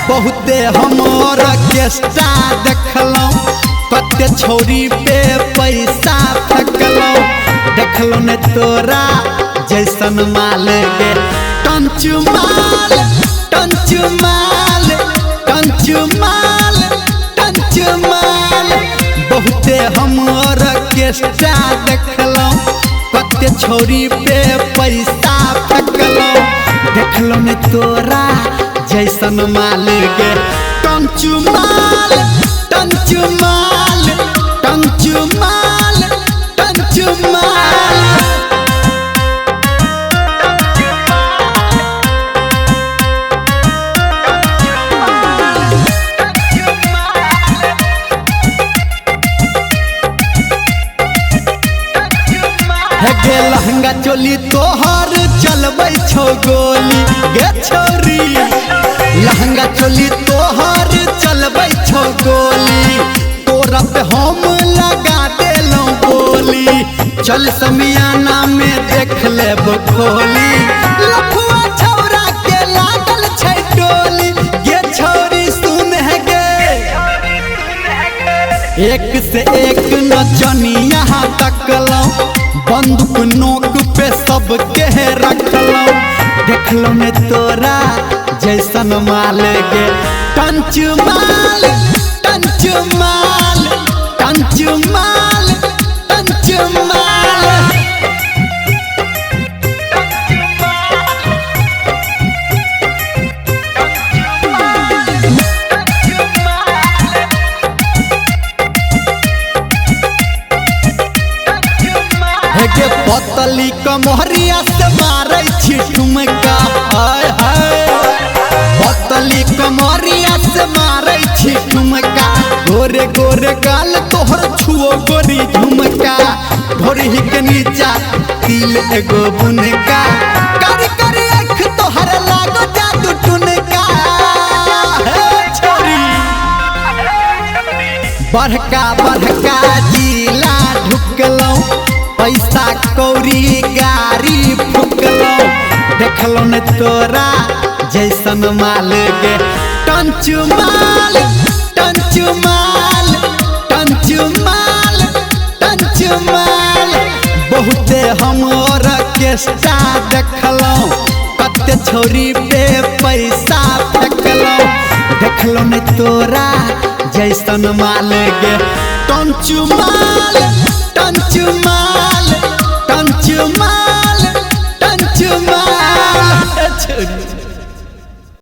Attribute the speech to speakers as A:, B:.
A: बहुते हमर केस्टा देखलौं, कते छौरी पे पैसा फेंकलौं, देखलौं ने तोरा जैसन माल गे टंचू माल टंचू माल टंचू माल टंचू माल। बहुते हमर केस्टा देखलौं, कते छौरी पे पैसा फेंकलौं, देखलौं ने तोरा जैसन माल गे टंचू माल टंचू माल टंचू माल टंचू माल। गे लहंगा चोली तोहर चलबै छौ गोली गे छोरी, लहंगा चोली तोहर चलबै छौ गोली, तोरा पे हम लगा देलौं बोली, चल समियाना में देख लेब खोली, लफुआ छौरा के लागल छै टोली गे छोरी सुन है गे, एक से एक नचनिया तकलौं, बंदूक नोक पे सबके रखलौं, देखलौं ने तोरा जैसन माल गे टंचू माल टंचू माल टंचू माल टंचू माल। गे पतली कमहरिया से मारै छी ठुमका, हाय हाय पतली कमहरिया से मारै छी ठुमका, गोरे गोरे गाल तोहर छुओ गोरी झुमका, ढोरी के नीचा तिल एगो बुनका, कर कर आँख तोहर लागो जादू टुनका, छोरी बड़का बड़का जिला ढुकलौं, पैसा कौड़ी गाड़ी फुकलौं, देखलौं ने तोरा जैसन माल गे टंचू माल टंचू माल टंचू माल टंचू माल। बहुते हमर केस्टा देखलौं, कते छौरी पे पैसा फेंकलौं, देखलौं ने तोरा जैसन माल गे टंचू माल टंचू माल टंचू माल टंचू माल।